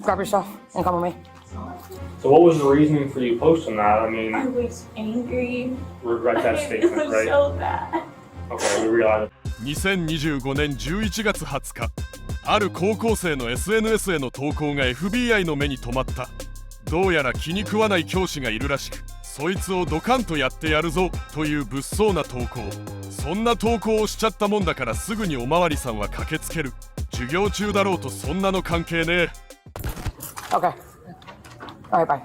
grab your stuff and come with me. So what was the reasoning for you posting that? I mean, I was angry. Regret that statement, It was right? so bad. Okay, we realize it. 2025年11月20日、ある高校生の SNS への投稿が FBI の目に留まった。どうやら気に食わない教師がいるらしく、そいつをドカンとやってやるぞという物騒な投稿。そんな投稿をしちゃったもんだからすぐにおまわりさんは駆けつける。授業中だろうとそんなの関係ねえ。 Okay. All right, bye.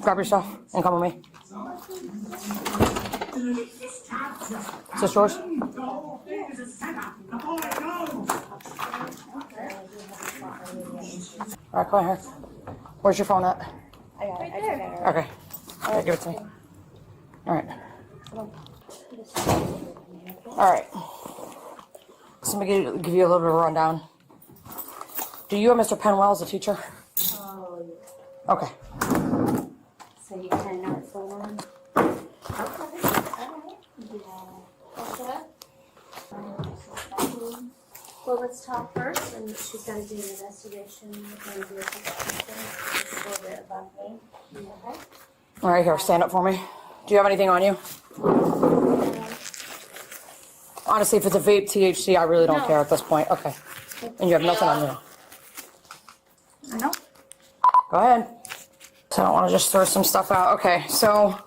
Grab your stuff and come with me. Is this yours? All right, come on here. Where's your phone at? I got it. Okay. All right, give it to me. All right. All right. So let me give you a little bit of a rundown. Do you have Mr. Penwell as a teacher? Oh, yeah. Okay. So you kind of know what's going on? Okay. All right. Yeah. Okay. Well, let's talk first, and she's got to do an investigation and do a couple just a little bit about me. Okay? All right, here, stand up for me. Do you have anything on you? Honestly, if it's a vape THC, I really don't care at this point. Okay. And you have nothing on you. No. Go ahead. So I want to just throw some stuff out. Okay, so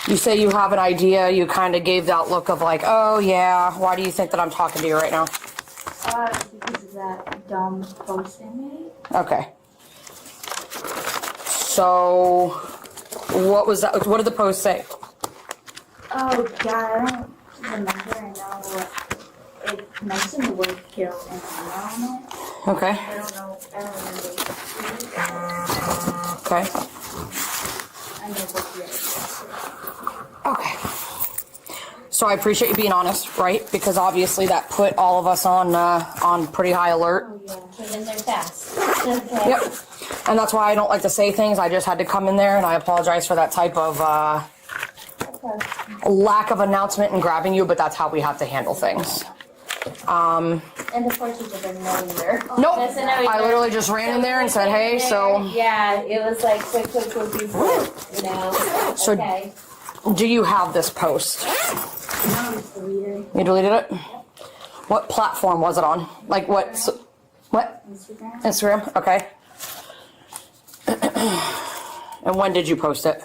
you say you have an idea. You kind of gave that look of like, oh yeah, why do you think that I'm talking to you right now? Because of that dumb post I made. Okay. So what was that? What did the post say? Oh God, I don't remember. I know it mentioned the word kill and on it. Okay. I don't know. I don't remember. Okay. I know what the other Okay. So I appreciate you being honest, right? Because obviously that put all of us on pretty high alert. Oh yeah, came in there fast. Okay. Yep. And that's why I don't like to say things. I just had to come in there, and I apologize for that type of lack of announcement and grabbing you, but that's how we have to handle things. And of course, you didn't know either. Nope. I literally just ran in there and said, hey, so. Yeah, it was like quick, before, you know. So Okay. do you have this post? No, it's deleted. You deleted it? What platform was it on? Like what? What? Instagram. Instagram? Okay. And when did you post it?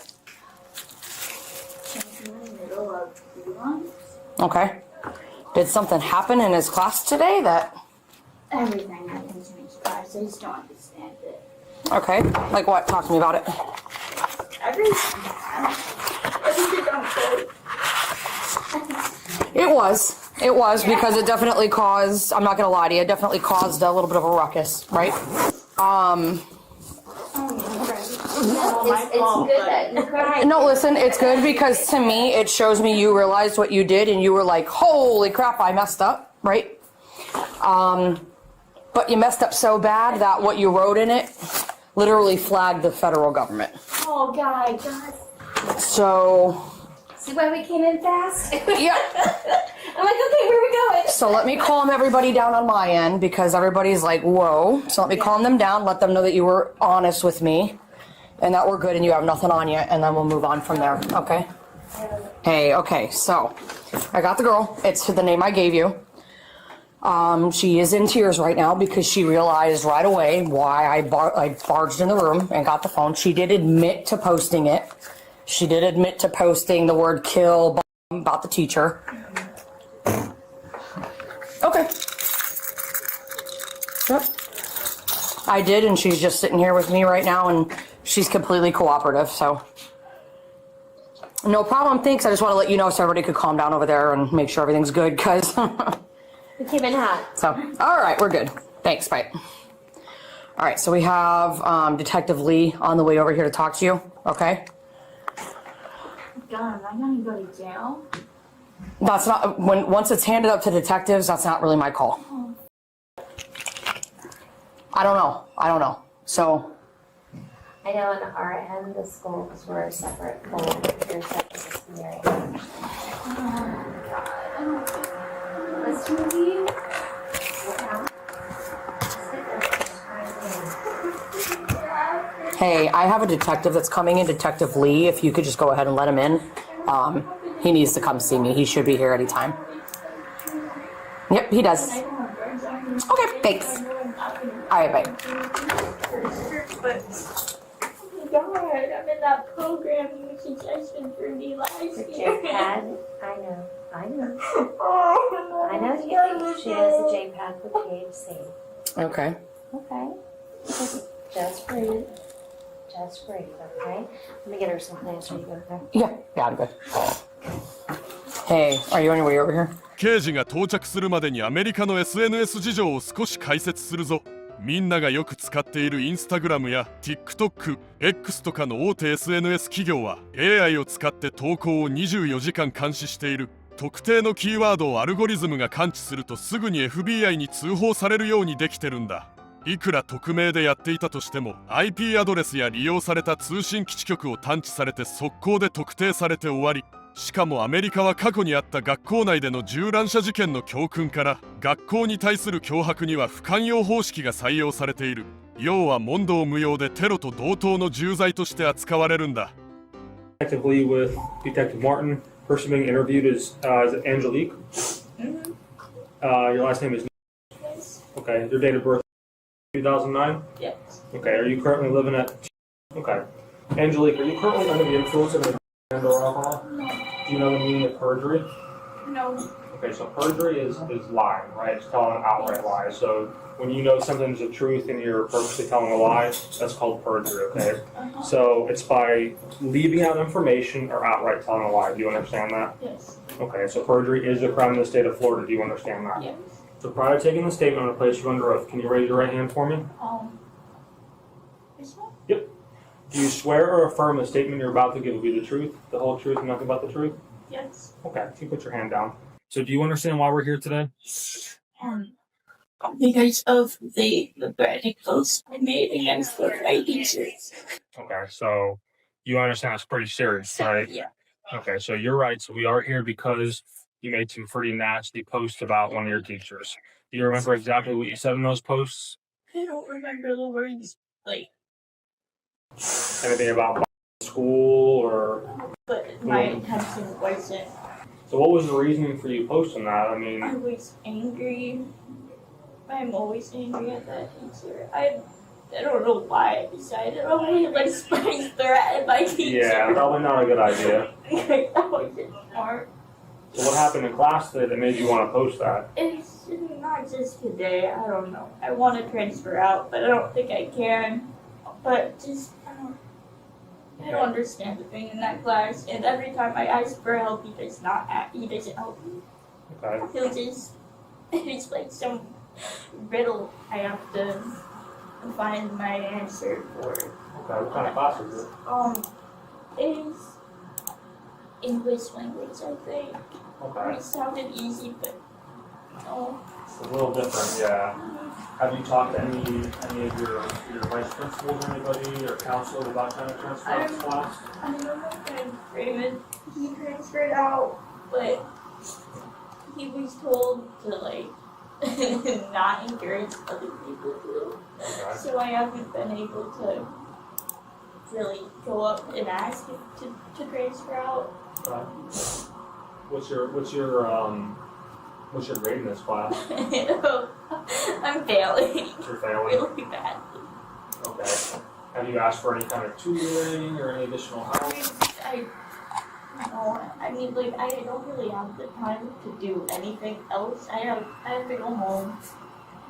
In the middle of reruns. Okay. Did something happen in his class today that? Everything happens in each class. I just don't understand it. Okay. Like what? Talk to me about it. Everything. It was. It was because it definitely caused, I'm not going to lie to you, it definitely caused a little bit of a ruckus, right? It's good that you cried. No, listen, it's good because to me, it shows me you realized what you did and you were like, holy crap, I messed up, right? But you messed up so bad that what you wrote in it literally flagged the federal government. Oh, God. So... See why we came in fast? Yeah. I'm like, okay, where are we going? So let me calm everybody down on my end because everybody's like, whoa. So let me calm them down, let them know that you were honest with me and that we're good and you have nothing on you, and then we'll move on from there, okay? Hey, okay, so I got the girl. It's the name I gave you. She is in tears right now because she realized right away why I barged in the room and got the phone. She did admit to posting it. She did admit to posting the word kill about the teacher. Okay. Yep. I did, and she's just sitting here with me right now, and she's completely cooperative, so. No problem, thanks. I just want to let you know so everybody could calm down over there and make sure everything's good, because. We came in hot. So, all right, we're good. Thanks, bye. All right, so we have Detective Lee on the way over here to talk to you, okay? God, am I gonna go to jail? That's not, once it's handed up to detectives, that's not really my call. I don't know. So. I know on our end, the schools were separate from your separate area. Let's this review? Hey, I have a detective that's coming in, Detective Lee. If you could just go ahead and let him in. He needs to come see me. He should be here anytime. Yep, he does. Okay, thanks. All right, bye. God, I'm in that program you suggested for me last year. JPAD, I know. I know she has a JPAD with THC. Okay. Okay. Just breathe. Just breathe, okay? Let me get her some plans so you go there. Yeah, I'm good. Hey, are you on your way over here? 刑事が到着するまでにアメリカの SNS 事情を少し解説するぞ。みんながよく使っているインスタグラムや TikTok、X とかの大手 SNS 企業は AI を使って投稿を24時間監視している。特定のキーワードをアルゴリズムが感知するとすぐに FBI に通報されるようにできてるんだ。いくら匿名でやっていたとしても IP アドレスや利用された通信基地局を探知されて速攻で特定されて終わり。しかもアメリカは過去にあった学校内での銃乱射事件の教訓から学校に対する脅迫には不寛容方式が採用されている。要は問答無用でテロと同等の重罪として扱われるんだ。Detective Lee with Detective Martin. Person being interviewed is Angelique. Your last name is. Okay. Your date of birth 2009. Yes. Okay. Are you currently living at? Okay. Angelique, are you currently under the influence of or alcohol? Do you know the meaning of perjury? No. Okay, so perjury is lying, right? It's telling an outright lie. So when you know something's the truth and you're purposely telling a lie, that's called perjury, okay? So it's by leaving out information or outright telling a lie. Do you understand that? Yes. Okay, so perjury is a crime in the state of Florida. Do you understand that? Yes. So prior to taking the statement, I'm going to place you under oath. Can you raise your right hand for me? This one? Yep. Do you swear or affirm the statement you're about to give will be the truth, the whole truth, and nothing but the truth? Yes. Okay, you can put your hand down. So do you understand why we're here today? Because of the threatening post I made against the right teachers. Okay, so you understand it's pretty serious, right? Yeah. Okay, so you're right. So we are here because you made some pretty nasty posts about one of your teachers. Do you remember exactly what you said in those posts? I don't remember the words, like, Anything about school or? but my intention wasn't. So what was the reasoning for you posting that? I mean, I was angry. I'm always angry at that teacher. I don't know why I decided, let's threaten my teacher. yeah, probably not a good idea. That wasn't smart. So what happened in class today that made you want to post that? It's not just today, I don't know. I want to transfer out, but I don't think I can. But just, I don't understand the thing in that class, and every time I ask for help, he doesn't help me. Okay. It's like some riddle I have to find my answer for. Okay, what kind of class is it? Is English language, I think. Okay. It sounded easy, but no. It's a little different, yeah. Have you talked to any of your vice principals or anybody or counselors about trying to transfer out of class? I don't know if Raymond, he transferred out, but he was told to, like, not encourage other people to. Okay. So I haven't been able to really go up and ask him to transfer out. Okay. What's your grade in this class? I'm failing. You're failing? Really badly. Okay. Have you asked for any kind of tutoring or any additional help? I mean, like, I don't really have the time to do anything else. I have to go home.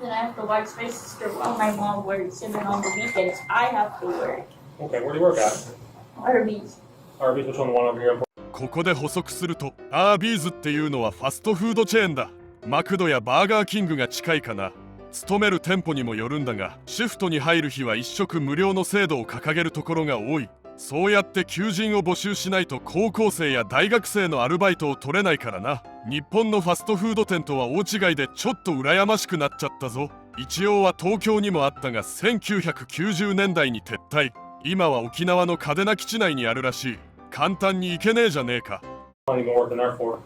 Then I have to watch my sister while my mom works, and then on the weekends I have to work. Okay, where do you work at? Arby's. Arby's, which one? The one over here? ここで補足すると、アービーズっていうのはファストフードチェーンだ。マクドやバーガーキングが近いかな。勤める店舗にもよるんだが、シフトに入る日は1食無料の制度を掲げるところが多い。そうやって求人を募集しないと高校生や大学生のアルバイトを取れないからな。日本のファストフード店とは大違いでちょっと羨ましくなっちゃったぞ。一応は東京にもあったが1990年代に撤退。今は沖縄の嘉手納基地内にあるらしい。簡単に行けねえじゃねえか。How long have you been working there for?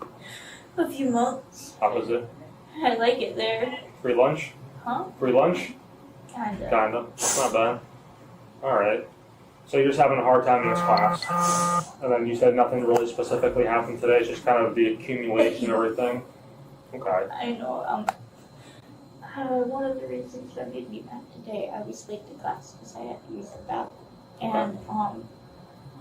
A few months. How was it? I like it there. Free lunch? Huh? Free lunch? Kinda. Kinda. That's not bad. Alright. So you're just having a hard time in this class. And then you said nothing really specifically happened today, it's just kind of the accumulation of everything. Okay. I know. One of the reasons that made me mad today, I was late to class because I had to use the bathroom. And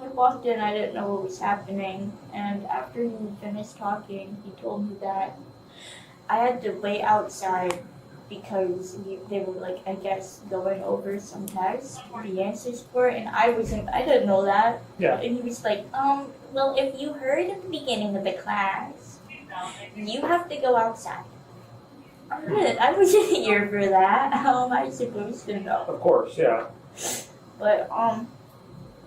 I walked in, I didn't know what was happening. And after he finished talking, he told me that I had to wait outside because they were like, I guess, going over some tests, the answers for it, and I didn't know that. Yeah. And he was like, well, if you heard at the beginning of the class, you have to go outside. I wasn't here for that. How am I supposed to know? Of course, yeah. But,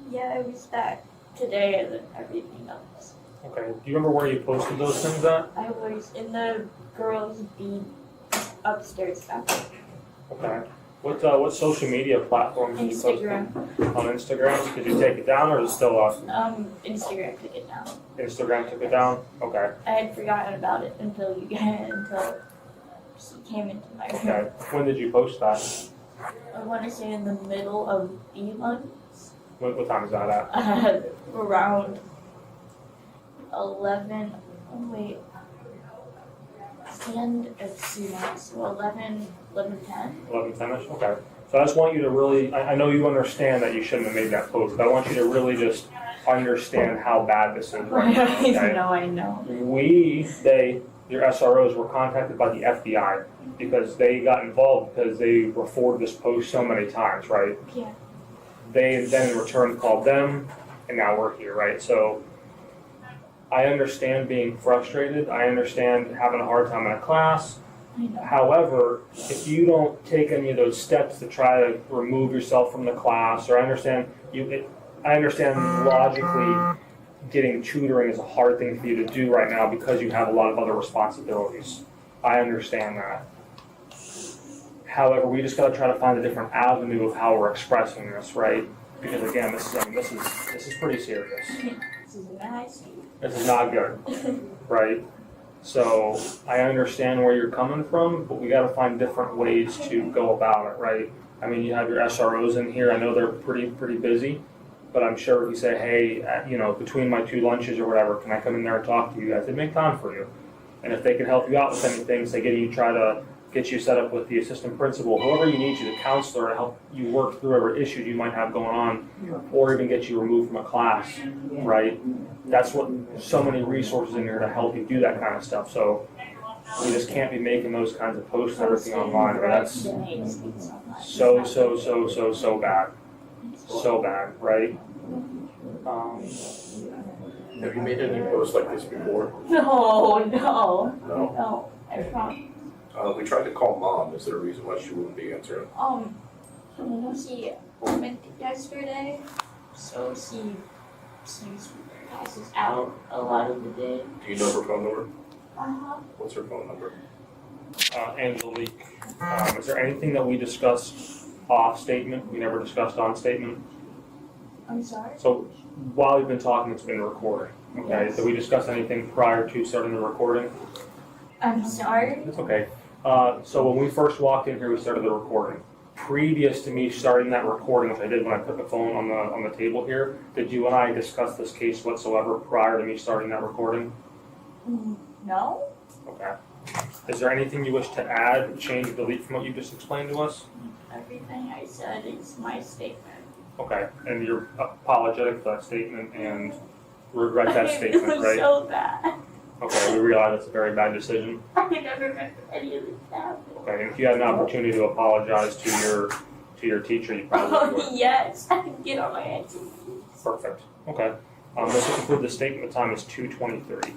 yeah, it was that today and then everything else. Okay. Do you remember where you posted those things at? I was in the girls' B upstairs bathroom. Okay. What social media platform did you post it? Instagram. On Instagram? Did you take it down or is it still up? Instagram took it down. Instagram took it down? Okay. I had forgotten about it until she came into my room. Okay. When did you post that? I want to say in the middle of B months. What time is that at? Around 11. Oh wait. And let's see now. So 11:10. 11:10ish? Okay. So I just want you to really, I know you understand that you shouldn't have made that post, but I want you to really just understand how bad this is right now. Okay? I know. Your SROs were contacted by the FBI because they got involved because they were forwarded this post so many times, right? Yeah. They then in return called them, and now we're here, right? So I understand being frustrated. I understand having a hard time in a class. I know. However, if you don't take any of those steps to try to remove yourself from the class, or I understand logically getting tutoring is a hard thing for you to do right now because you have a lot of other responsibilities. I understand that. However, we just got to try to find a different avenue of how we're expressing this, right? Because again, this is pretty serious. This is nice. This is not good, right? So I understand where you're coming from, but we got to find different ways to go about it, right? I mean, you have your SROs in here. I know they're pretty busy, but I'm sure if you say, hey, between my two lunches or whatever, can I come in there and talk to you guys? They'd make time for you. And if they can help you out with anything, say try to get you set up with the assistant principal, whoever you need to, the counselor, to help you work through whatever issues you might have going on, or even get you removed from a class, right? That's what so many resources in here to help you do that kind of stuff. So we just can't be making those kinds of posts and everything online. Right? That's so bad. So bad, right? Have you made any posts like this before? No. I promise. We tried to call Mom. Is there a reason why she wouldn't be answering? She went yesterday, so she passes out a lot of the day. Do you know her phone number? What's her phone number? Angelique, is there anything that we discussed off statement we never discussed on statement? I'm sorry? So while we've been talking, it's been recording. Okay, Yes. Did we discuss anything prior to starting the recording? I'm sorry? It's okay. So when we first walked in here, we started the recording. Previous to me starting that recording, which I did when I put the phone on the table here, did you and I discuss this case whatsoever prior to me starting that recording? No? Okay. Is there anything you wish to add, change, delete from what you just explained to us? Everything I said is my statement. Okay, and you're apologetic for that statement and regret that statement, It was right? so bad. Okay, we realize it's a very bad decision. I never meant for any of this to happen. Okay, and if you had an opportunity to apologize to your teacher, you probably would. Yes, I can get on my hands and knees. Perfect. Okay. This will conclude the statement. The time is 2:23.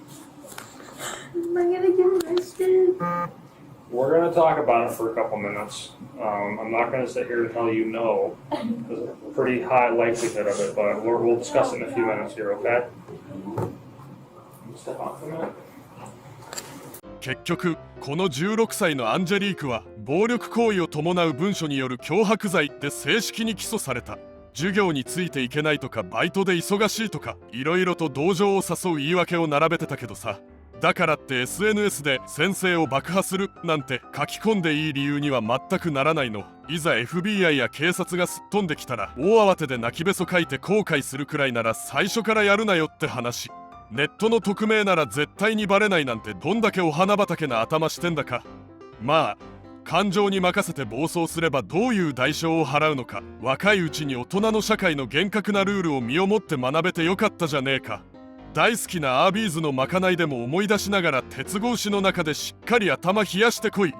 Am I gonna get arrested? We're going to talk about it for a couple minutes. I'm not going to sit here and tell you no. There's a pretty high likelihood of it, but we'll discuss it in a few minutes here, okay? Step on for a minute. 結局この16歳のアンジェリークは暴力行為を伴う文書による脅迫罪で正式に起訴された。授業についていけないとかバイトで忙しいとかいろいろと同情を誘う言い訳を並べてたけどさ、だからって SNS で先生を爆破するなんて書き込んでいい理由には全くならないの。いざ FBI や警察がすっ飛んできたら大慌てで泣きべそ書いて後悔するくらいなら最初からやるなよって話。ネットの匿名なら絶対にバレないなんてどんだけお花畑な頭してんだか。まあ感情に任せて暴走すればどういう代償を払うのか、若いうちに大人の社会の厳格なルールを身をもって学べてよかったじゃねえか。大好きなアービーズのまかないでも思い出しながら鉄格子の中でしっかり頭冷やしてこい。